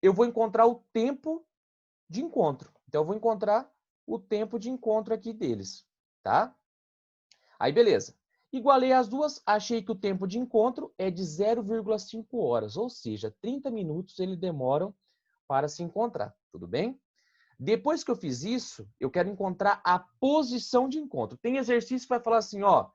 eu vou encontrar o tempo de encontro. Então, eu vou encontrar o tempo de encontro aqui deles, tá? Aí, beleza. Igualei as duas, achei que o tempo de encontro é de 0,5 horas, ou seja, 30 minutos eles demoram para se encontrar, tudo bem? Depois que eu fiz isso, eu quero encontrar a posição de encontro. Tem exercício que vai falar assim, ó,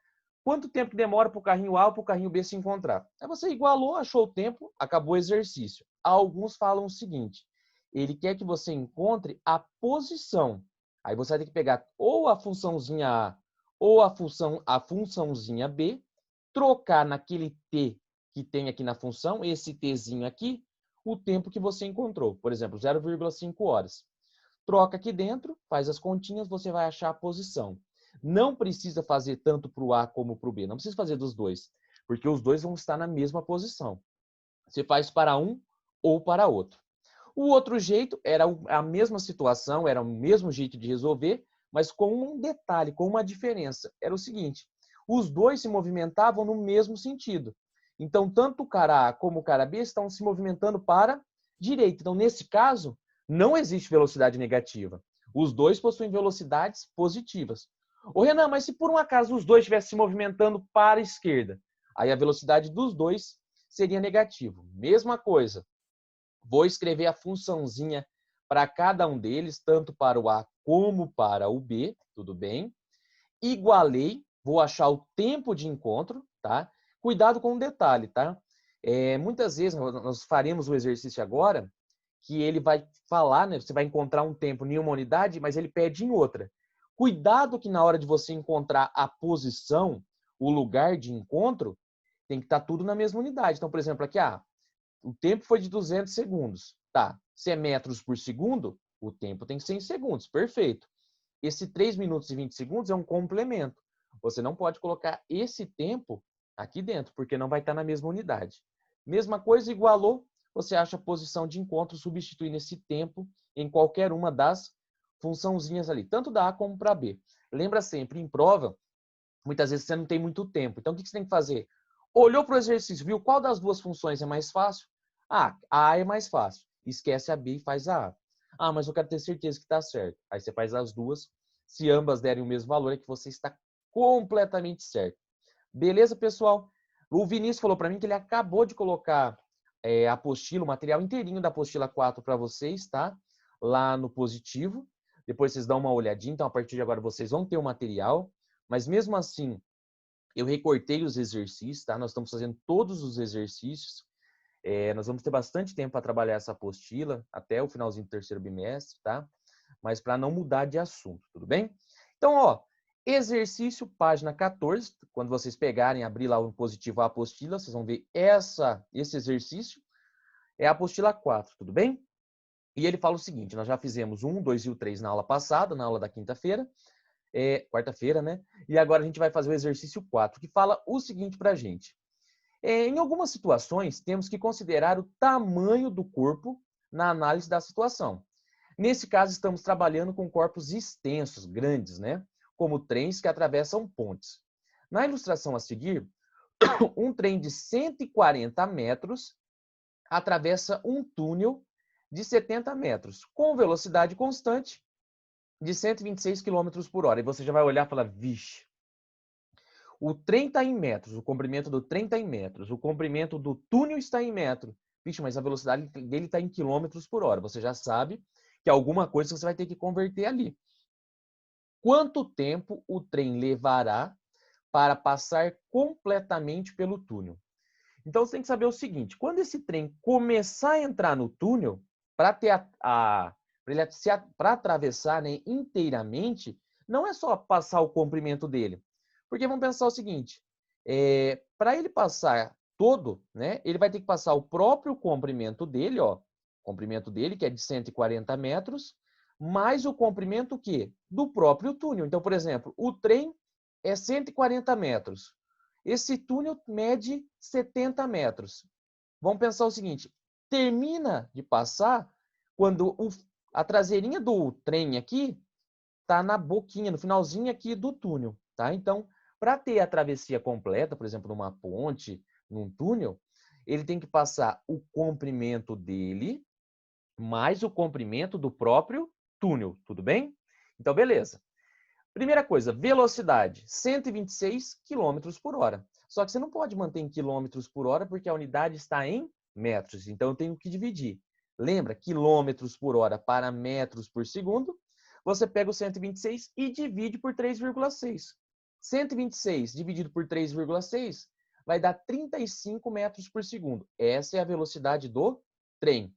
quanto tempo que demora para o carrinho A ou para o carrinho B se encontrar? Aí você igualou, achou o tempo, acabou o exercício. Alguns falam o seguinte, ele quer que você encontre a posição. Aí você vai ter que pegar ou a funçãozinha A ou a funçãozinha B, trocar naquele t que tem aqui na função, esse tzinho aqui, o tempo que você encontrou. Por exemplo, 0,5 horas. Troca aqui dentro, faz as continhas, você vai achar a posição. Não precisa fazer tanto para o A como para o B. Não precisa fazer dos dois, porque os dois vão estar na mesma posição. Você faz para um ou para outro. O outro jeito era a mesma situação, era o mesmo jeito de resolver, mas com um detalhe, com uma diferença. Era o seguinte, os dois se movimentavam no mesmo sentido. Então, tanto o cara A como o cara B estão se movimentando para a direita. Então, nesse caso, não existe velocidade negativa. Os dois possuem velocidades positivas. Ô, Renan, mas se por um acaso os dois estivessem se movimentando para a esquerda, aí a velocidade dos dois seria negativa. Mesma coisa. Vou escrever a funçãozinha para cada um deles, tanto para o A como para o B, tudo bem? Igualei, vou achar o tempo de encontro, tá? Cuidado com um detalhe, tá? Muitas vezes nós faremos o exercício agora, que ele vai falar, né? Você vai encontrar um tempo em uma unidade, mas ele pede em outra. Cuidado que na hora de você encontrar a posição, o lugar de encontro, tem que estar tudo na mesma unidade. Então, por exemplo, aqui, o tempo foi de 200 segundos. Tá, se é metros por segundo, o tempo tem que ser em segundos. Perfeito. Esse 3 minutos e 20 segundos é um complemento. Você não pode colocar esse tempo aqui dentro, porque não vai estar na mesma unidade. Mesma coisa, igualou, você acha a posição de encontro substituindo esse tempo em qualquer uma das funçãozinhas ali, tanto da A como para B. Lembra sempre, em prova, muitas vezes você não tem muito tempo. Então, o que você tem que fazer? Olhou para o exercício, viu qual das duas funções é mais fácil? A A é mais fácil. Esquece a B e faz a A. Mas eu quero ter certeza que está certo. Aí você faz as duas. Se ambas derem o mesmo valor, é que você está completamente certo. Beleza, pessoal? O Vinícius falou para mim que ele acabou de colocar a apostila, o material inteirinho da apostila 4 para vocês, tá? Lá no positivo. Depois vocês dão uma olhadinha. Então, a partir de agora, vocês vão ter o material. Mas mesmo assim, eu recortei os exercícios, tá? Nós estamos fazendo todos os exercícios. Nós vamos ter bastante tempo para trabalhar essa apostila, até o finalzinho do terceiro bimestre, tá? Mas para não mudar de assunto, tudo bem? Então, ó, exercício, página 14. Quando vocês pegarem, abrir lá o positivo a apostila, vocês vão ver esse exercício. É a apostila 4, tudo bem? E ele fala o seguinte, nós já fizemos o 1, 2 e o 3 na aula passada, na aula da quinta-feira. Quarta-feira, né? E agora a gente vai fazer o exercício 4, que fala o seguinte para a gente. Em algumas situações, temos que considerar o tamanho do corpo na análise da situação. Nesse caso, estamos trabalhando com corpos extensos, grandes, né? Como trens que atravessam pontes. Na ilustração a seguir, um trem de 140 metros atravessa um túnel de 70 metros, com velocidade constante de 126 km por hora. E você já vai olhar e falar, vixe, o trem está em metros, o comprimento do trem está em metros, o comprimento do túnel está em metro. Vixe, mas a velocidade dele está em quilômetros por hora. Você já sabe que alguma coisa você vai ter que converter ali. Quanto tempo o trem levará para passar completamente pelo túnel? Então, você tem que saber o seguinte, quando esse trem começar a entrar no túnel, para atravessar, né, inteiramente, não é só passar o comprimento dele. Porque vamos pensar o seguinte, para ele passar todo, né, ele vai ter que passar o próprio comprimento dele, ó, comprimento dele, que é de 140 metros, mais o comprimento quê? Do próprio túnel. Então, por exemplo, o trem é 140 metros. Esse túnel mede 70 metros. Vamos pensar o seguinte, termina de passar quando a traseirinha do trem aqui está na boquinha, no finalzinho aqui do túnel, tá? Então, para ter a travessia completa, por exemplo, numa ponte, num túnel, ele tem que passar o comprimento dele mais o comprimento do próprio túnel, tudo bem? Então, beleza. Primeira coisa, velocidade, 126 km por hora. Só que você não pode manter em quilômetros por hora porque a unidade está em metros. Então, eu tenho que dividir. Lembra? Quilômetros por hora para metros por segundo. Você pega o 126 e divide por 3,6. 126 dividido por 3,6 vai dar 35 metros por segundo. Essa é a velocidade do trem.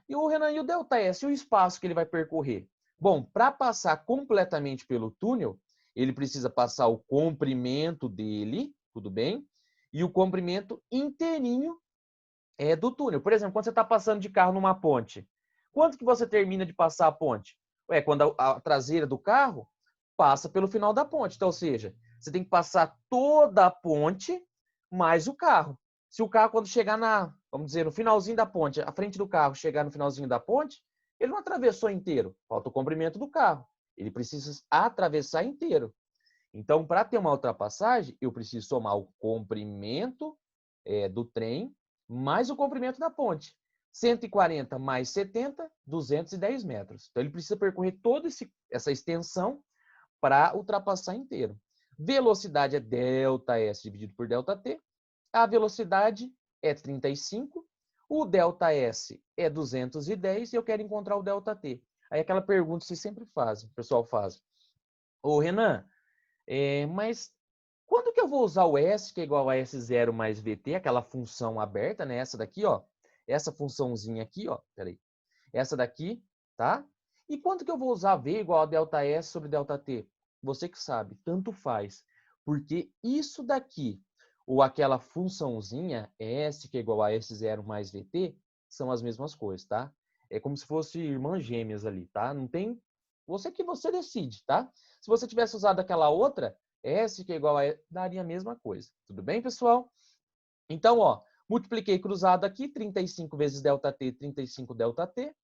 E o Renan, e o ΔS, o espaço que ele vai percorrer? Bom, para passar completamente pelo túnel, ele precisa passar o comprimento dele, tudo bem? E o comprimento inteirinho do túnel. Por exemplo, quando você está passando de carro numa ponte, quanto que você termina de passar a ponte? Quando a traseira do carro passa pelo final da ponte. Então, ou seja, você tem que passar toda a ponte mais o carro. Se o carro, quando chegar vamos dizer, no finalzinho da ponte, a frente do carro chegar no finalzinho da ponte, ele não atravessou inteiro. Falta o comprimento do carro. Ele precisa atravessar inteiro. Então, para ter uma ultrapassagem, eu preciso somar o comprimento do trem mais o comprimento da ponte. 140 mais 70, 210 metros. Então, ele precisa percorrer toda essa extensão para ultrapassar inteiro. Velocidade é ΔS dividido por ΔT. A velocidade é 35. O ΔS é 210 e eu quero encontrar o ΔT. Aí aquela pergunta que vocês sempre fazem, o pessoal faz. Ô, Renan, mas quando que eu vou usar o S, que é igual a S0 mais VT, aquela função aberta, né? Essa daqui, ó. Essa funçãozinha aqui, ó. Peraí. Essa daqui, tá? E quando que eu vou usar V igual a ΔS sobre ΔT? Você que sabe, tanto faz. Porque isso daqui, ou aquela funçãozinha, S, que é igual a S0 mais VT, são as mesmas coisas, tá? É como se fosse irmãs gêmeas ali, tá? Não tem... Você decide, tá? Se você tivesse usado aquela outra, S, que é igual a E, daria a mesma coisa. Tudo bem, pessoal? Então, ó, multipliquei cruzado aqui, 35 vezes ΔT, 35 ΔT.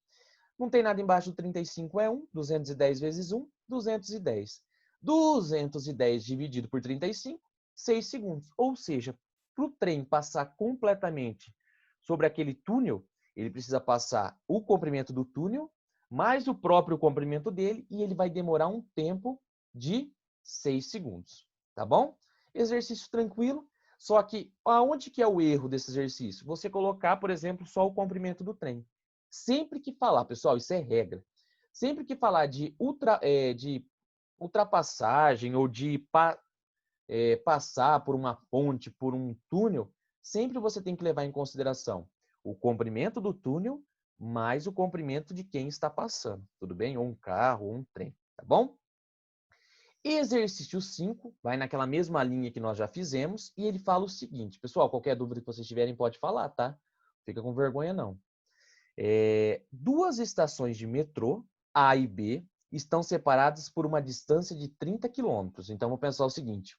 Não tem nada embaixo do 35 é 1, 210 vezes 1, 210. 210 dividido por 35, 6 segundos. Ou seja, para o trem passar completamente sobre aquele túnel, ele precisa passar o comprimento do túnel, mais o próprio comprimento dele, e ele vai demorar um tempo de 6 segundos. Tá bom? Exercício tranquilo. Só que aonde que é o erro desse exercício? Você colocar, por exemplo, só o comprimento do trem. Sempre que falar, pessoal, isso é regra. Sempre que falar de ultrapassagem ou de passar por uma ponte, por um túnel, sempre você tem que levar em consideração o comprimento do túnel mais o comprimento de quem está passando, tudo bem? Ou um carro, ou um trem, tá bom? Exercício 5, vai naquela mesma linha que nós já fizemos, e ele fala o seguinte, pessoal, qualquer dúvida que vocês tiverem pode falar, tá? Fica com vergonha não. Duas estações de metrô, A e B, estão separadas por uma distância de 30 quilômetros. Então, vou pensar o seguinte,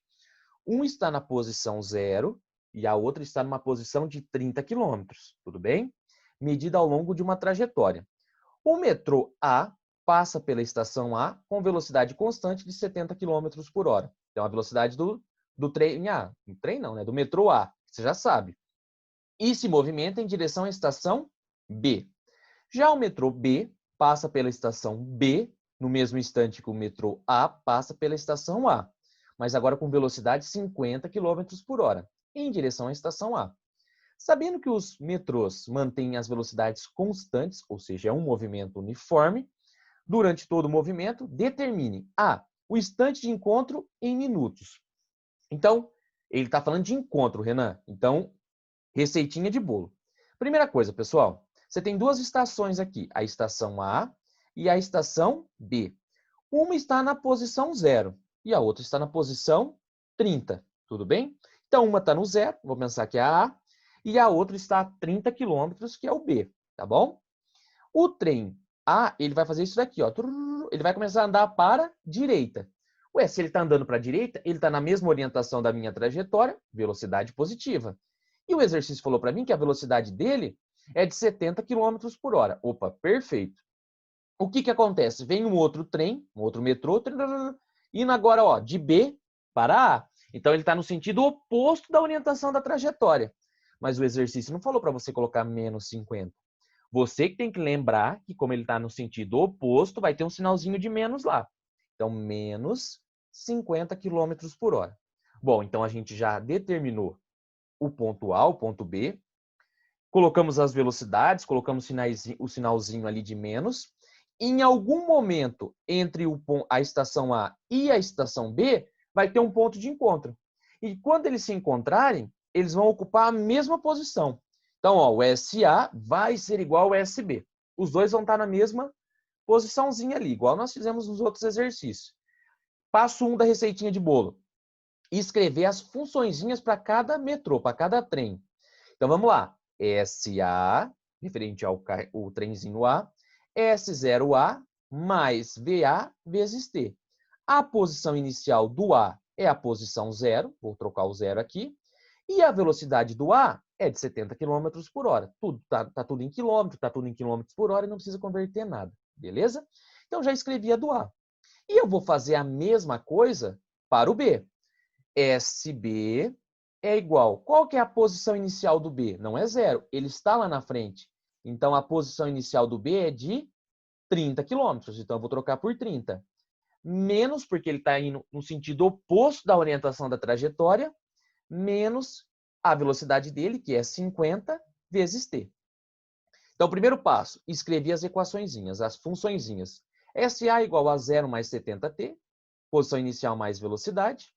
um está na posição 0 e a outra está numa posição de 30 quilômetros, tudo bem? Medida ao longo de uma trajetória. O metrô A passa pela estação A com velocidade constante de 70 km por hora. Então, a velocidade do trem A. Do trem não, né? Do metrô A, você já sabe. E se movimenta em direção à estação B. Já o metrô B passa pela estação B no mesmo instante que o metrô A passa pela estação A, mas agora com velocidade 50 km por hora, em direção à estação A. Sabendo que os metrôs mantêm as velocidades constantes, ou seja, é um movimento uniforme, durante todo o movimento, determine o instante de encontro em minutos. Então, ele está falando de encontro, Renan. Então, receitinha de bolo. Primeira coisa, pessoal, você tem duas estações aqui, a estação A e a estação B. Uma está na posição 0 e a outra está na posição 30, tudo bem? Então, uma está no 0, vou pensar que é a A, e a outra está a 30 quilômetros, que é o B, tá bom? O trem A, ele vai fazer isso daqui, ó. Ele vai começar a andar para a direita. Ué, se ele está andando para a direita, ele está na mesma orientação da minha trajetória, velocidade positiva. E o exercício falou para mim que a velocidade dele é de 70 km por hora. Opa, perfeito. O que acontece? Vem um outro trem, um outro metrô, indo agora ó, de B para A. Então, ele está no sentido oposto da orientação da trajetória. Mas o exercício não falou para você colocar menos 50. Você que tem que lembrar que, como ele está no sentido oposto, vai ter um sinalzinho de menos lá. Então, menos 50 km por hora. Bom, então a gente já determinou o ponto A, o ponto B. Colocamos as velocidades, colocamos o sinalzinho ali de menos. Em algum momento, entre a estação A e a estação B, vai ter um ponto de encontro. E quando eles se encontrarem, eles vão ocupar a mesma posição. Então, ó, o SA vai ser igual ao SB. Os dois vão estar na mesma posiçãozinha ali, igual nós fizemos nos outros exercícios. Passo 1 da receitinha de bolo. Escrever as funçõezinhas para cada metrô, para cada trem. Então, vamos lá. SA, referente ao o trenzinho A, S0A mais VA vezes T. A posição inicial do A é a posição 0, vou trocar o 0 aqui, e a velocidade do A é de 70 km por hora. Tá tudo em quilômetro, está tudo em quilômetros por hora e não precisa converter nada, beleza? Então, já escrevi a do A. E eu vou fazer a mesma coisa para o B. SB é igual. Qual que é a posição inicial do B? Não é 0, ele está lá na frente. Então, a posição inicial do B é de 30 km. Então, eu vou trocar por 30. Menos, porque ele está indo no sentido oposto da orientação da trajetória, menos a velocidade dele, que é 50 vezes t. Então, primeiro passo, escrevi as equaçõezinhas, as funçõezinhas. SA igual a 0 mais 70t, posição inicial mais velocidade.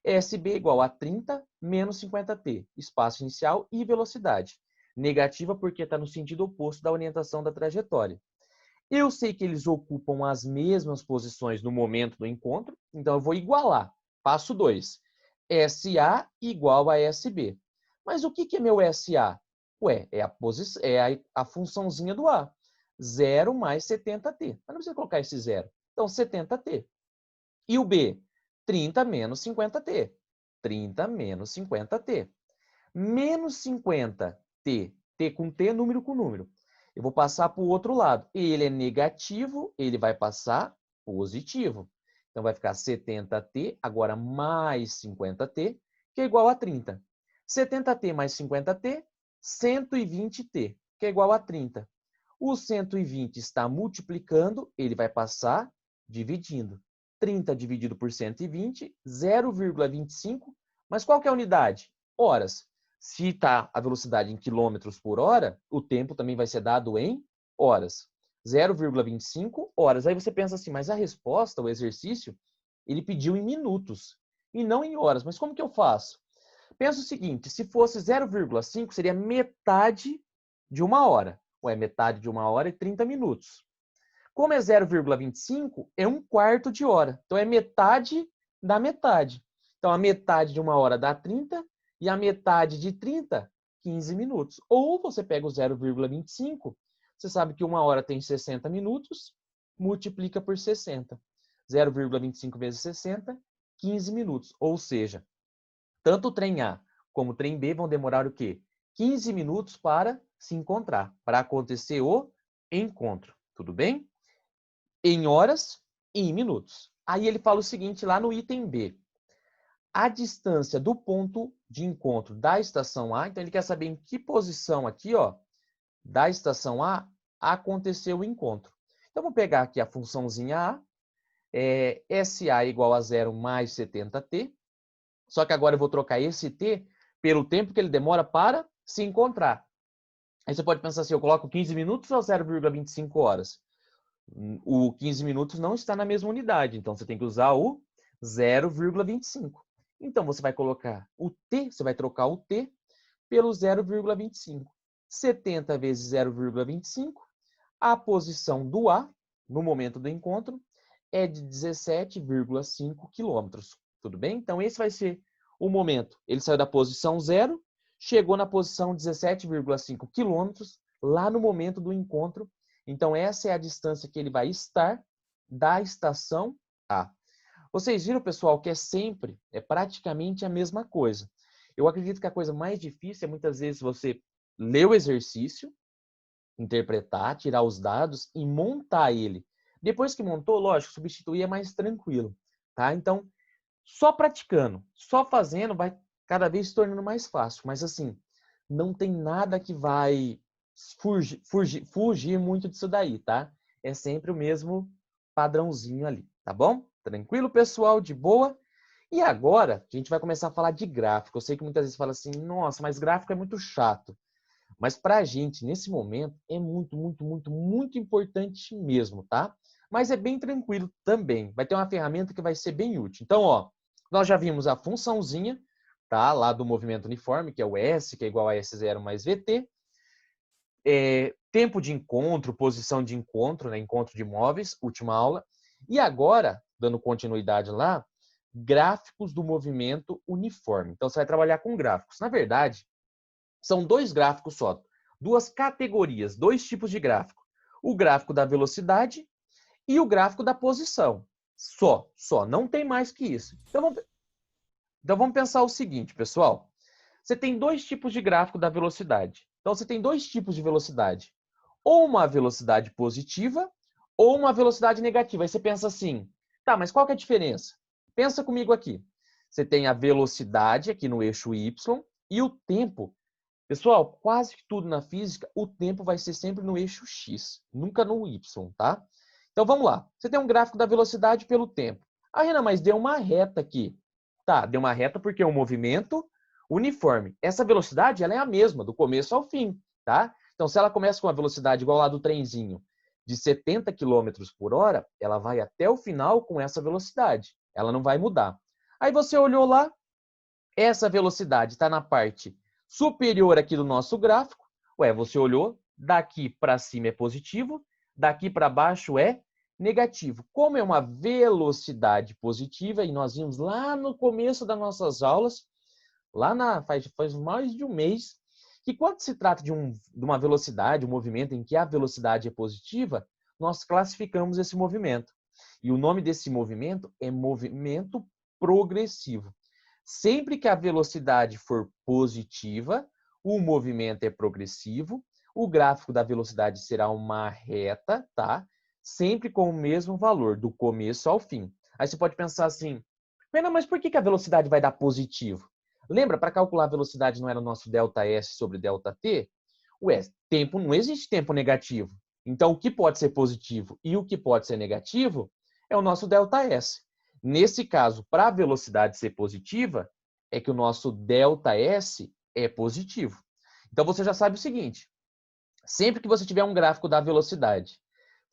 SB igual a 30 menos 50t, espaço inicial e velocidade. Negativa porque está no sentido oposto da orientação da trajetória. Eu sei que eles ocupam as mesmas posições no momento do encontro, então eu vou igualar. Passo 2. SA igual a SB. Mas o que é meu SA? Ué, é a funçãozinha do A. 0 mais 70t. Mas não precisa colocar esse 0. Então, 70t. E o B? 30 menos 50t. 30 menos 50t. Menos 50t. T com T, número com número. Eu vou passar para o outro lado. Ele é negativo, ele vai passar positivo. Então, vai ficar 70t, agora mais 50t, que é igual a 30. 70t mais 50t, 120t, que é igual a 30. O 120 está multiplicando, ele vai passar dividindo. 30 dividido por 120, 0,25. Mas qual que é a unidade? Horas. Se está a velocidade em quilômetros por hora, o tempo também vai ser dado em horas. 0,25 horas. Aí você pensa assim, mas a resposta, o exercício, ele pediu em minutos e não em horas. Mas como que eu faço? Pensa o seguinte, se fosse 0,5, seria metade de uma hora. Ué, metade de uma hora é 30 minutos. Como é 0,25, é um quarto de hora. Então, é metade da metade. Então, a metade de uma hora dá 30 e a metade de 30, 15 minutos. Ou você pega o 0,25, você sabe que uma hora tem 60 minutos, multiplica por 60. 0,25 vezes 60, 15 minutos. Ou seja, tanto o trem A como o trem B vão demorar o quê? 15 minutos para se encontrar, para acontecer o encontro. Tudo bem? Em horas e em minutos. Aí ele fala o seguinte lá no item B. A distância do ponto de encontro da estação A, então ele quer saber em que posição aqui, ó, da estação A aconteceu o encontro. Então, vou pegar aqui a funçãozinha A, SA igual a 0 mais 70t, só que agora eu vou trocar esse t pelo tempo que ele demora para se encontrar. Aí você pode pensar assim, eu coloco 15 minutos ou 0,25 horas? O 15 minutos não está na mesma unidade, então você tem que usar o 0,25. Então, você vai colocar o t, você vai trocar o t pelo 0,25. 70 vezes 0,25, a posição do A, no momento do encontro, é de 17,5 quilômetros. Tudo bem? Então, esse vai ser o momento. Ele saiu da posição 0, chegou na posição 17,5 quilômetros, lá no momento do encontro. Então, essa é a distância que ele vai estar da estação A. Vocês viram, pessoal, que é praticamente a mesma coisa. Eu acredito que a coisa mais difícil é muitas vezes você ler o exercício, interpretar, tirar os dados e montar ele. Depois que montou, lógico, substituir é mais tranquilo, tá? Então, só praticando, só fazendo vai cada vez se tornando mais fácil. Mas assim, não tem nada que vai fugir muito disso daí, tá? É sempre o mesmo padrãozinho ali, tá bom? Tranquilo, pessoal? De boa? E agora, a gente vai começar a falar de gráfico. Eu sei que muitas vezes fala assim, nossa, mas gráfico é muito chato. Mas para a gente, nesse momento, é muito, muito, muito, muito importante mesmo, tá? Mas é bem tranquilo também. Vai ter uma ferramenta que vai ser bem útil. Então, ó, nós já vimos a funçãozinha, tá? Lá do movimento uniforme, que é o S, que é igual a S0 mais VT. Tempo de encontro, posição de encontro, né? Encontro de móveis, última aula. E agora, dando continuidade lá, gráficos do movimento uniforme. Então, você vai trabalhar com gráficos. Na verdade, são dois gráficos só, duas categorias, dois tipos de gráfico. O gráfico da velocidade e o gráfico da posição. Só. Não tem mais que isso. Então vamos pensar o seguinte, pessoal. Você tem dois tipos de gráfico da velocidade. Então você tem dois tipos de velocidade. Ou uma velocidade positiva ou uma velocidade negativa. Aí você pensa assim, tá, mas qual que é a diferença? Pensa comigo aqui. Você tem a velocidade aqui no eixo Y e o tempo. Pessoal, quase que tudo na física, o tempo vai ser sempre no eixo X, nunca no Y, tá? Então vamos lá. Você tem um gráfico da velocidade pelo tempo. Ah, Renan, mas deu uma reta aqui. Tá, deu uma reta porque é um movimento uniforme. Essa velocidade ela é a mesma, do começo ao fim, tá? Então, se ela começa com uma velocidade igual lá do trenzinho, de 70 km por hora, ela vai até o final com essa velocidade. Ela não vai mudar. Aí você olhou lá, essa velocidade está na parte superior aqui do nosso gráfico. Ué, você olhou, daqui para cima é positivo, daqui para baixo é negativo. Como é uma velocidade positiva, e nós vimos lá no começo das nossas aulas, faz mais de um mês, que quando se trata de uma velocidade, um movimento em que a velocidade é positiva, nós classificamos esse movimento. E o nome desse movimento é movimento progressivo. Sempre que a velocidade for positiva, o movimento é progressivo, o gráfico da velocidade será uma reta, tá? Sempre com o mesmo valor, do começo ao fim. Aí você pode pensar assim, Pena, mas por que a velocidade vai dar positivo? Lembra, para calcular a velocidade não era o nosso ΔS sobre ΔT? Ué, tempo, não existe tempo negativo. Então, o que pode ser positivo e o que pode ser negativo é o nosso ΔS. Nesse caso, para a velocidade ser positiva, é que o nosso ΔS é positivo. Então, você já sabe o seguinte, sempre que você tiver um gráfico da velocidade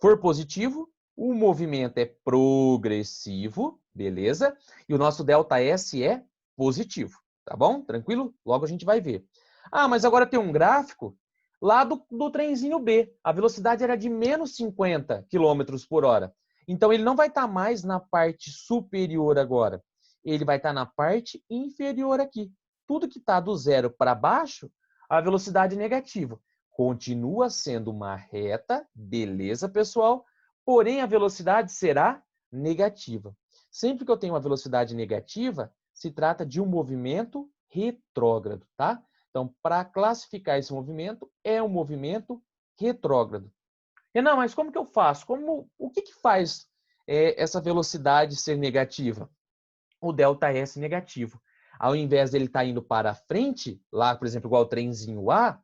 for positivo, o movimento é progressivo, beleza? E o nosso ΔS é positivo, tá bom? Tranquilo? Logo a gente vai ver. Ah, mas agora tem um gráfico lá do trenzinho B. A velocidade era de menos 50 km por hora. Então ele não vai estar mais na parte superior agora. Ele vai estar na parte inferior aqui. Tudo que está do zero para baixo, a velocidade é negativa. Continua sendo uma reta, beleza, pessoal? Porém, a velocidade será negativa. Sempre que eu tenho uma velocidade negativa, se trata de um movimento retrógrado, tá? Então, para classificar esse movimento, é um movimento retrógrado. Renan, mas como que eu faço? O que faz essa velocidade ser negativa? O ΔS negativo. Ao invés dele estar indo para frente, lá, por exemplo, igual o trenzinho A,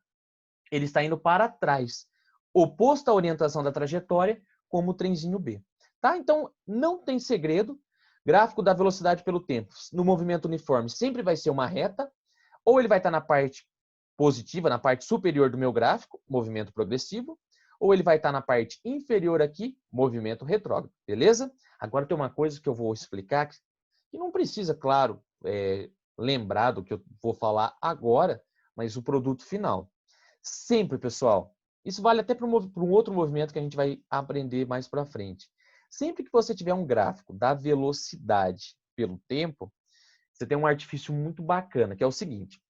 ele está indo para trás, oposto à orientação da trajetória, como o trenzinho B. Tá? Então, não tem segredo. Gráfico da velocidade pelo tempo no movimento uniforme sempre vai ser uma reta, ou ele vai estar na parte positiva, na parte superior do meu gráfico, movimento progressivo, ou ele vai estar na parte inferior aqui, movimento retrógrado, beleza? Agora tem uma coisa que eu vou explicar, que não precisa, claro, lembrar do que eu vou falar agora, mas o produto final. Sempre, pessoal, isso vale até para um outro movimento que a gente vai aprender mais para frente. Sempre que você tiver um gráfico da velocidade pelo tempo, você tem um artifício muito bacana, que é o seguinte.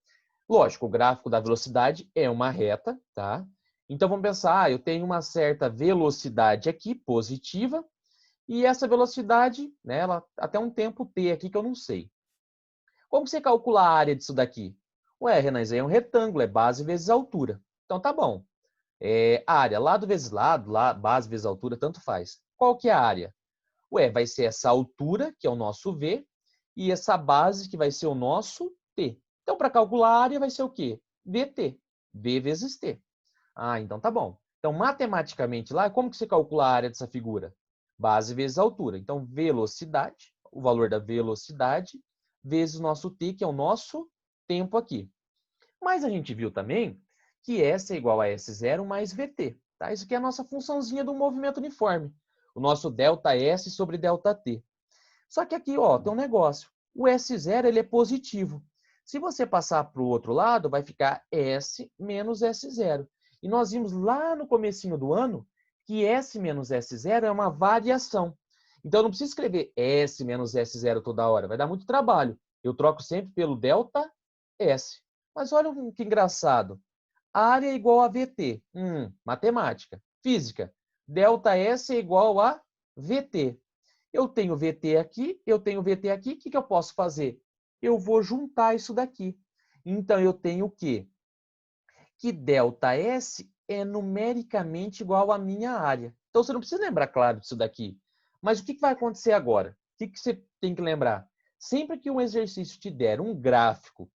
Lógico, o gráfico da velocidade é uma reta, tá? Então vamos pensar, eu tenho uma certa velocidade aqui, positiva, e essa velocidade, né, ela até um tempo t aqui que eu não sei. Como você calcula a área disso daqui? Ué, Renan, isso aí é um retângulo, é base vezes altura. Então tá bom. Área, lado vezes lado, base vezes altura, tanto faz. Qual que é a área? Ué, vai ser essa altura, que é o nosso V, e essa base, que vai ser o nosso T. Então, para calcular a área, vai ser o quê? VT. V vezes T. Ah, então tá bom. Então, matematicamente lá, como que você calcula a área dessa figura? Base vezes altura. Então, velocidade, o valor da velocidade, vezes o nosso t, que é o nosso tempo aqui. Mas a gente viu também que S é igual a S0 mais VT. Tá? Isso aqui é a nossa funçãozinha do movimento uniforme. O nosso ΔS sobre ΔT. Só que aqui, ó, tem um negócio. O S0 ele é positivo. Se você passar para o outro lado, vai ficar S menos S0. E nós vimos lá no comecinho do ano que S menos S0 é uma variação. Então, eu não preciso escrever S menos S0 toda hora. Vai dar muito trabalho. Eu troco sempre pelo ΔS. Mas olha que engraçado. Área é igual a VT. Matemática. Física. ΔS é igual a VT. Eu tenho VT aqui, eu tenho VT aqui. O que eu posso fazer? Eu vou juntar isso daqui. Então, eu tenho o quê? Que ΔS é numericamente igual à minha área. Então, você não precisa lembrar, claro, disso daqui. Mas o que vai acontecer agora? O que você tem que lembrar? Sempre que um exercício te der um gráfico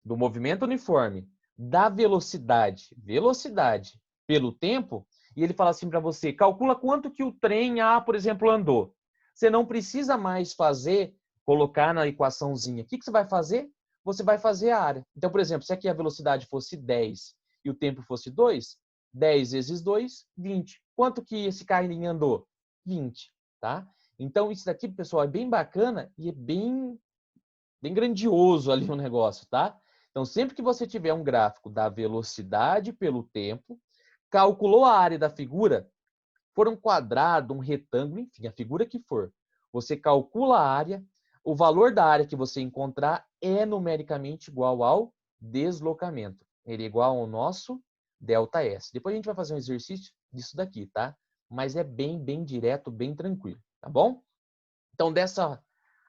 do movimento uniforme, da velocidade pelo tempo, e ele fala assim para você, calcula quanto que o trem A, por exemplo, andou. Você não precisa mais colocar na equaçãozinha. O que você vai fazer? Você vai fazer a área. Então, por exemplo, se aqui a velocidade fosse 10 e o tempo fosse 2, 10 vezes 2, 20. Quanto que esse carrinho andou? 20, tá? Então, isso daqui, pessoal, é bem bacana e é bem grandioso ali o negócio, tá? Então, sempre que você tiver um gráfico da velocidade pelo tempo, calculou a área da figura, for um quadrado, um retângulo, enfim, a figura que for, você calcula a área, o valor da área que você encontrar é numericamente igual ao deslocamento. Ele é igual ao nosso ΔS. Depois a gente vai fazer um exercício disso daqui, tá? Mas é bem direto, bem tranquilo, tá bom? Então, dessa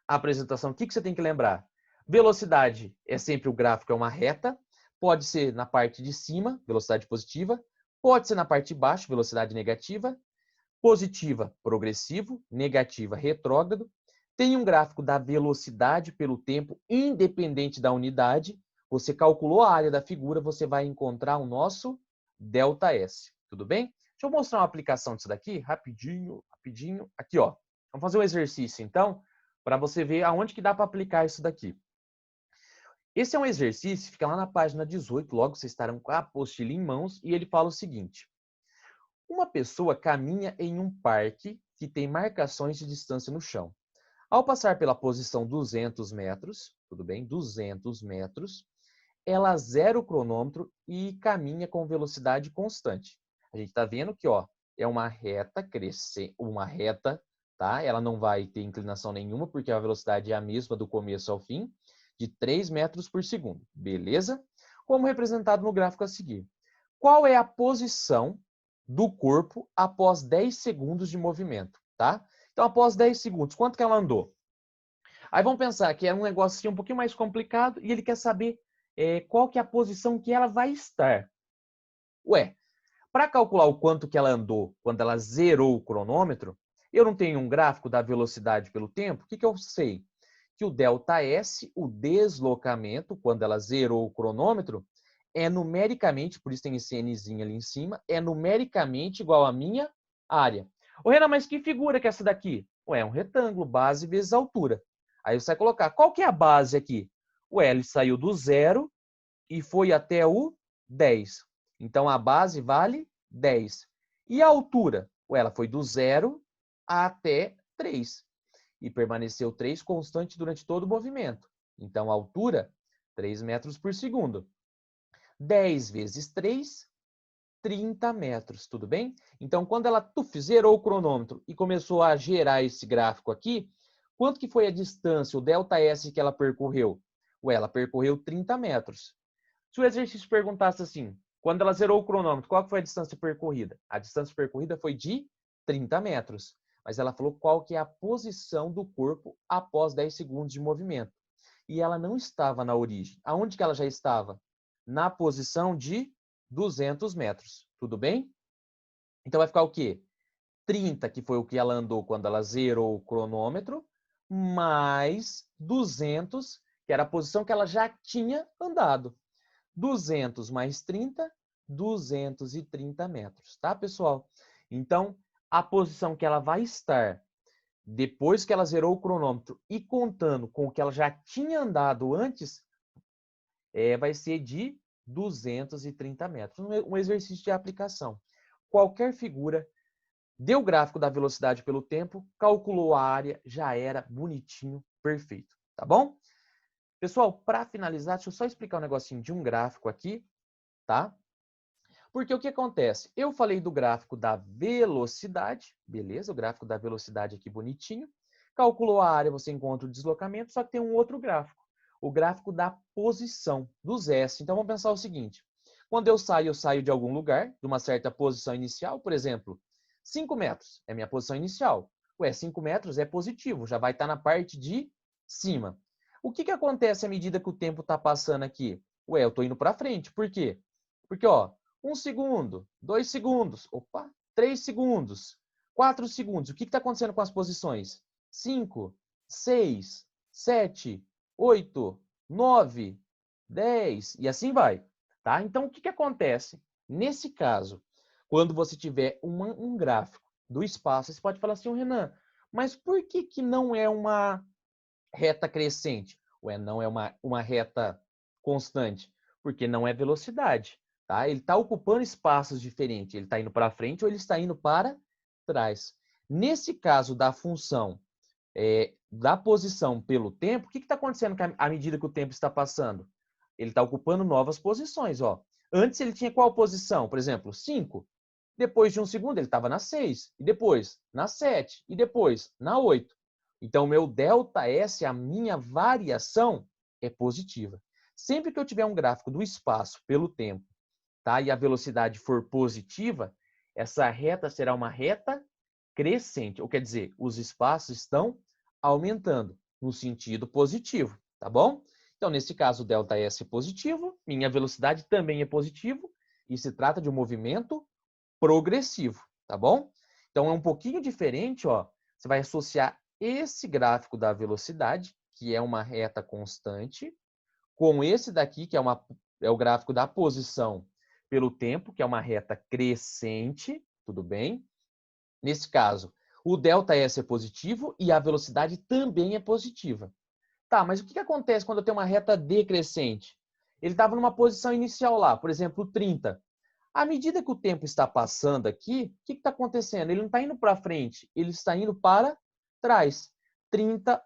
apresentação, o que você tem que lembrar? Velocidade é sempre o gráfico, é uma reta. Pode ser na parte de cima, velocidade positiva. Pode ser na parte de baixo, velocidade negativa. Positiva, progressivo. Negativa, retrógrado. Tem um gráfico da velocidade pelo tempo, independente da unidade. Você calculou a área da figura, você vai encontrar o nosso ΔS. Tudo bem? Deixa eu mostrar uma aplicação disso daqui, rapidinho. Aqui, ó. Vamos fazer um exercício, então, para você ver aonde que dá para aplicar isso daqui. Esse é um exercício, fica lá na página 18, logo vocês estarão com a apostila em mãos, e ele fala o seguinte. Uma pessoa caminha em um parque que tem marcações de distância no chão. Ao passar pela posição 200 metros, tudo bem? 200 metros, ela zera o cronômetro e caminha com velocidade constante. A gente está vendo que, ó, é uma reta crescente, tá? Ela não vai ter inclinação nenhuma, porque a velocidade é a mesma do começo ao fim, de 3 metros por segundo. Beleza? Como representado no gráfico a seguir. Qual é a posição do corpo após 10 segundos de movimento, tá? Então, após 10 segundos, quanto que ela andou? Aí vamos pensar que é um negócio assim, um pouquinho mais complicado e ele quer saber qual que é a posição que ela vai estar. Ué, para calcular o quanto que ela andou quando ela zerou o cronômetro, eu não tenho um gráfico da velocidade pelo tempo, o que eu sei? Que o ΔS, o deslocamento, quando ela zerou o cronômetro, é numericamente, por isso tem esse Nzinho ali em cima, é numericamente igual à minha área. Ô, Renan, mas que figura que é essa daqui? Ué, é um retângulo, base vezes altura. Aí você vai colocar, qual que é a base aqui? Ué, ele saiu do 0 e foi até o 10. Então, a base vale 10. E a altura? Ué, ela foi do 0 até 3. E permaneceu 3 constante durante todo o movimento. Então, a altura, 3 metros por segundo. 10 vezes 3, 30 metros, tudo bem? Então, quando ela zerou o cronômetro e começou a gerar esse gráfico aqui, quanto que foi a distância, o ΔS que ela percorreu? Ué, ela percorreu 30 metros. Se o exercício perguntasse assim, quando ela zerou o cronômetro, qual foi a distância percorrida? A distância percorrida foi de 30 metros. Mas ela falou qual que é a posição do corpo após 10 segundos de movimento. E ela não estava na origem. Aonde que ela já estava? Na posição de 200 metros. Tudo bem? Então vai ficar o quê? 30, que foi o que ela andou quando ela zerou o cronômetro, mais 200, que era a posição que ela já tinha andado. 200 mais 30 230 metros, tá, pessoal? Então, a posição que ela vai estar depois que ela zerou o cronômetro e contando com o que ela já tinha andado antes, vai ser de 230 metros. Um exercício de aplicação. Qualquer figura, deu o gráfico da velocidade pelo tempo, calculou a área, já era bonitinho, perfeito, tá bom? Pessoal, para finalizar, deixa eu só explicar um negocinho de um gráfico aqui, tá? Porque o que acontece? Eu falei do gráfico da velocidade, beleza? O gráfico da velocidade aqui bonitinho. Calculou a área, você encontra o deslocamento, só que tem um outro gráfico. O gráfico da posição, dos S. Então, vamos pensar o seguinte. Quando eu saio de algum lugar, de uma certa posição inicial, por exemplo, 5 metros é minha posição inicial. Ué, 5 metros é positivo, já vai estar na parte de cima. O que acontece à medida que o tempo está passando aqui? Ué, eu estou indo para frente. Por quê? Porque, ó, 1 segundo, 2 segundos, opa, 3 segundos, 4 segundos. O que está acontecendo com as posições? 5, 6, 7, 8, 9, 10 e assim vai. Tá? Então, o que acontece? Nesse caso, quando você tiver um gráfico do espaço, você pode falar assim, Renan, mas por que não é uma reta crescente? Ué, não é uma reta constante? Porque não é velocidade. Tá? Ele está ocupando espaços diferentes. Ele está indo para frente ou ele está indo para trás. Nesse caso da função da posição pelo tempo, o que está acontecendo à medida que o tempo está passando? Ele está ocupando novas posições. Ó. Antes ele tinha qual posição? Por exemplo, 5. Depois de 1 segundo ele estava na 6. E depois na 7. E depois na 8. Então, o meu ΔS, a minha variação, é positiva. Sempre que eu tiver um gráfico do espaço pelo tempo, tá? E a velocidade for positiva, essa reta será uma reta crescente. Ou quer dizer, os espaços estão aumentando no sentido positivo, tá bom? Então, nesse caso, o ΔS é positivo, minha velocidade também é positivo, e se trata de um movimento progressivo, tá bom? Então, é um pouquinho diferente, ó. Você vai associar esse gráfico da velocidade, que é uma reta constante, com esse daqui, que é o gráfico da posição pelo tempo, que é uma reta crescente, tudo bem? Nesse caso, o ΔS é positivo e a velocidade também é positiva. Tá, mas o que acontece quando eu tenho uma reta decrescente? Ele estava numa posição inicial lá, por exemplo, 30. À medida que o tempo está passando aqui, o que está acontecendo? Ele não está indo para frente, ele está indo para trás. 30,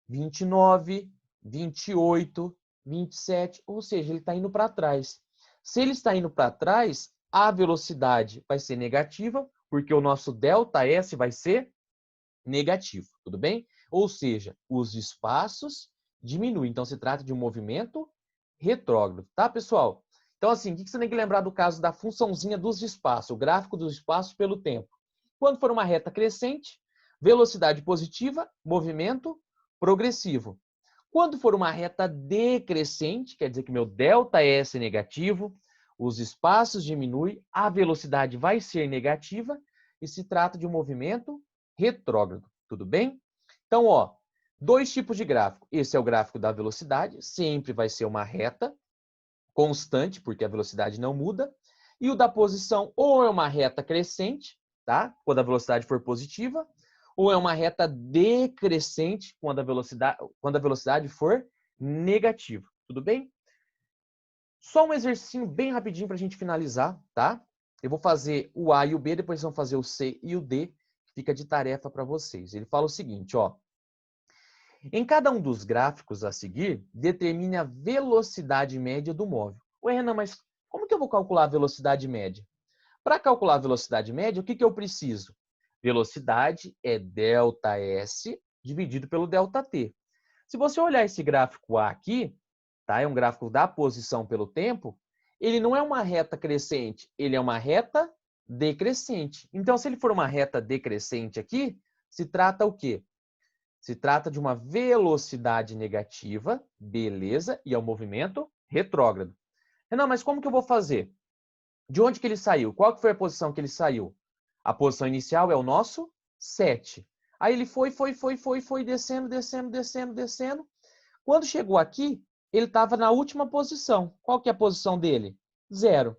29, 28, 27, ou seja, ele está indo para trás. Se ele está indo para trás, a velocidade vai ser negativa, porque o nosso ΔS vai ser negativo, tudo bem? Ou seja, os espaços diminuem. Então, se trata de um movimento retrógrado, tá, pessoal? Então, assim, o que você tem que lembrar do caso da funçãozinha dos espaços, o gráfico dos espaços pelo tempo? Quando for uma reta crescente, velocidade positiva, movimento progressivo. Quando for uma reta decrescente, quer dizer que meu ΔS é negativo, os espaços diminuem, a velocidade vai ser negativa e se trata de um movimento retrógrado, tudo bem? Então, ó, 2 tipos de gráfico. Esse é o gráfico da velocidade, sempre vai ser uma reta constante, porque a velocidade não muda. E o da posição ou é uma reta crescente, tá? Quando a velocidade for positiva, ou é uma reta decrescente quando a velocidade for negativa. Tudo bem? Só um exercício bem rapidinho para a gente finalizar, tá? Eu vou fazer o A e o B, depois vão fazer o C e o D, fica de tarefa para vocês. Ele fala o seguinte, ó. Em cada um dos gráficos a seguir, determine a velocidade média do móvel. Ué, Renan, mas como que eu vou calcular a velocidade média? Para calcular a velocidade média, o que eu preciso? Velocidade é ΔS dividido pelo ΔT. Se você olhar esse gráfico A aqui, tá? É um gráfico da posição pelo tempo, ele não é uma reta crescente, ele é uma reta decrescente. Então, se ele for uma reta decrescente aqui, se trata o quê? Se trata de uma velocidade negativa, beleza, e é um movimento retrógrado. Não, mas como que eu vou fazer? De onde que ele saiu? Qual que foi a posição que ele saiu? A posição inicial é o nosso 7. Aí ele foi descendo, descendo, descendo, descendo. Quando chegou aqui, ele estava na última posição. Qual que é a posição dele? 0.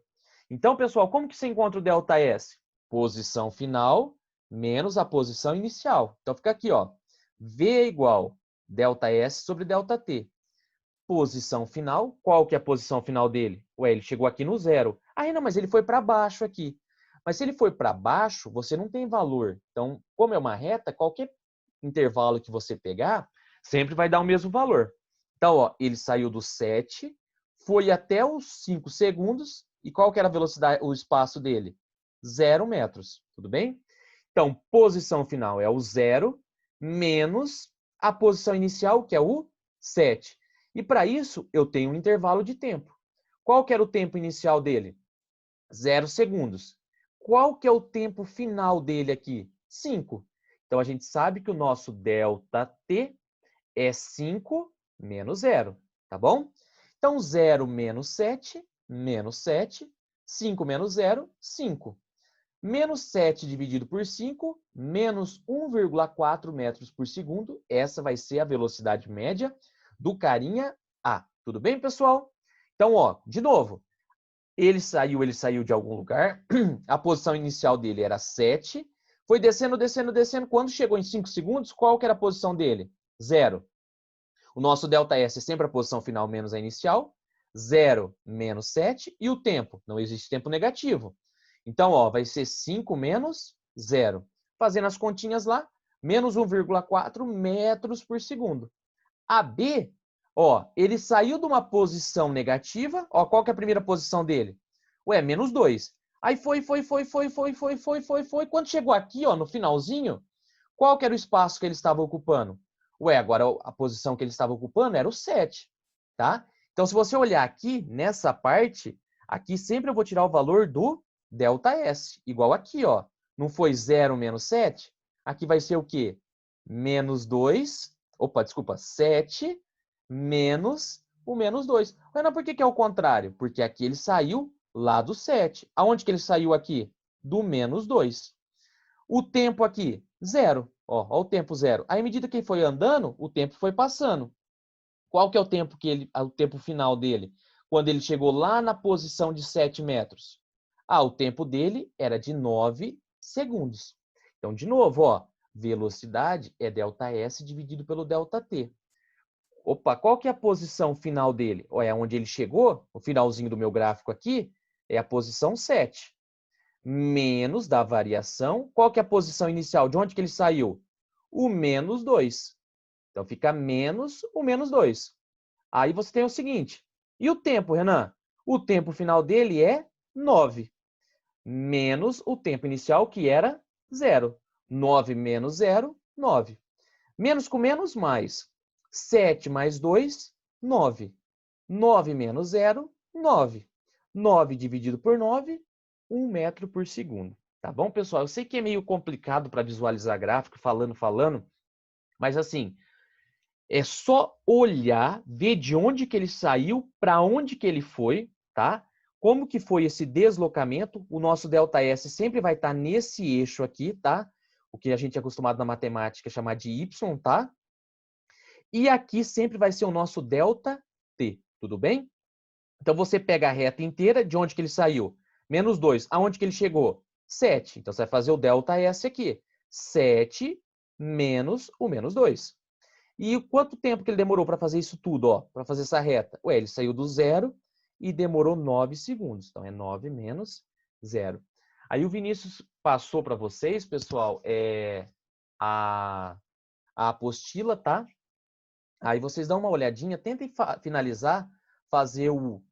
Então, pessoal, como que você encontra o ΔS? Posição final menos a posição inicial. Então, fica aqui, ó. V é igual ΔS sobre ΔT. Posição final, qual que é a posição final dele? Ué, ele chegou aqui no 0. Ah, não, mas ele foi para baixo aqui. Mas se ele foi para baixo, você não tem valor. Então, como é uma reta, qualquer intervalo que você pegar, sempre vai dar o mesmo valor. Então, ó, ele saiu do 7, foi até os 5 segundos, e qual que era a velocidade, o espaço dele? 0 metros, tudo bem? Então, posição final é o 0 menos a posição inicial, que é o 7. E para isso, eu tenho um intervalo de tempo. Qual que era o tempo inicial dele? 0 segundos. Qual que é o tempo final dele aqui? 5. Então, a gente sabe que o nosso ΔT é 5 menos 0, tá bom? Então, 0 menos 7, 5 menos 0, 5. Menos 7 dividido por 5, menos 1,4 metros por segundo. Essa vai ser a velocidade média do carinha A. Tudo bem, pessoal? Então, ó, de novo, ele saiu de algum lugar. A posição inicial dele era 7. Foi descendo, descendo, descendo. Quando chegou em 5 segundos, qual que era a posição dele? 0. O nosso ΔS é sempre a posição final menos a inicial. 0 menos 7. E o tempo? Não existe tempo negativo. Então, ó, vai ser 5 menos 0. Fazendo as continhas lá, menos 1,4 metros por segundo. A B, ó, ele saiu de uma posição negativa. Ó, qual que é a primeira posição dele? Ué, menos 2. Aí foi. Quando chegou aqui, ó, no finalzinho, qual que era o espaço que ele estava ocupando? Ué, agora a posição que ele estava ocupando era o 7, tá? Então, se você olhar aqui, nessa parte, aqui sempre eu vou tirar o valor do ΔS, igual aqui, ó. Não foi 0 menos 7? Aqui vai ser o quê? Menos 2, opa, desculpa, 7 menos o menos 2. Mas não, por que é o contrário? Porque aqui ele saiu lá do 7. Aonde que ele saiu aqui? Do menos 2. O tempo aqui, 0. Ó, o tempo 0. Aí, à medida que ele foi andando, o tempo foi passando. Qual que é o tempo o tempo final dele? Quando ele chegou lá na posição de 7 metros. Ah, o tempo dele era de 9 segundos. Então, de novo, ó, velocidade é ΔS dividido pelo ΔT. Opa, qual que é a posição final dele? É onde ele chegou, o finalzinho do meu gráfico aqui, é a posição 7. Menos da variação. Qual que é a posição inicial? De onde que ele saiu? O menos 2. Então, fica menos o menos 2. Aí você tem o seguinte. E o tempo, Renan? O tempo final dele é 9. Menos o tempo inicial, que era 0. 9 menos 0, 9. Menos com menos, mais. 7 mais 2, 9. 9 menos 0, 9. 9 dividido por 9, 1 metro por segundo. Tá bom, pessoal? Eu sei que é meio complicado para visualizar gráfico, falando, mas assim, é só olhar, ver de onde que ele saiu, para onde que ele foi, tá? Como que foi esse deslocamento. O nosso ΔS sempre vai estar nesse eixo aqui, tá? O que a gente é acostumado na matemática chamar de Y, tá? E aqui sempre vai ser o nosso ΔT, tudo bem? Então, você pega a reta inteira, de onde que ele saiu? Menos 2. Aonde que ele chegou? 7. Então, você vai fazer o ΔS aqui. 7 menos o menos 2. E quanto tempo que ele demorou para fazer isso tudo, ó? Para fazer essa reta? Ué, ele saiu do 0 e demorou 9 segundos. Então, é 9 menos 0. Aí o Vinícius passou para vocês, pessoal, a apostila, tá? Aí vocês dão uma olhadinha, tentem finalizar, fazer o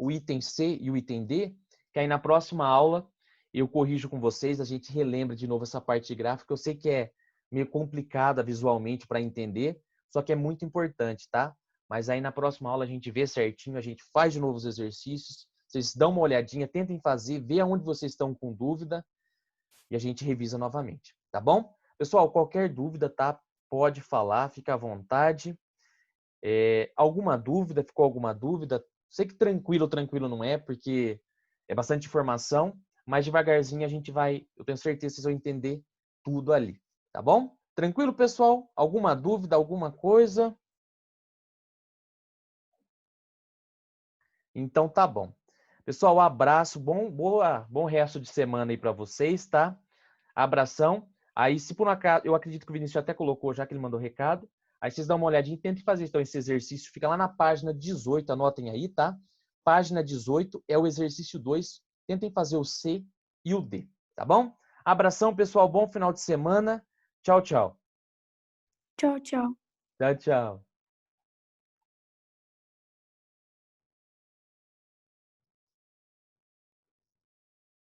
item C e o item D, que aí na próxima aula eu corrijo com vocês, a gente relembra de novo essa parte gráfica. Eu sei que é meio complicada visualmente para entender, só que é muito importante, tá? Mas aí na próxima aula a gente vê certinho, a gente faz de novo os exercícios, vocês dão uma olhadinha, tentem fazer, vê aonde vocês estão com dúvida e a gente revisa novamente, tá bom? Pessoal, qualquer dúvida, tá? Pode falar, fica à vontade. Alguma dúvida? Ficou alguma dúvida? Sei que tranquilo não é, porque é bastante informação, mas devagarzinho a gente vai, eu tenho certeza que vocês vão entender tudo ali, tá bom? Tranquilo, pessoal? Alguma dúvida, alguma coisa? Então tá bom. Pessoal, abraço, bom resto de semana aí para vocês, tá? Abração. Aí, se por um acaso, eu acredito que o Vinícius até colocou, já que ele mandou recado. Aí vocês dão uma olhadinha e tentem fazer então esse exercício. Fica lá na página 18, anotem aí, tá? Página 18 é o exercício 2. Tentem fazer o C e o D, tá bom? Abração, pessoal. Bom final de semana. Tchau, tchau. Tchau, tchau. Tchau, tchau.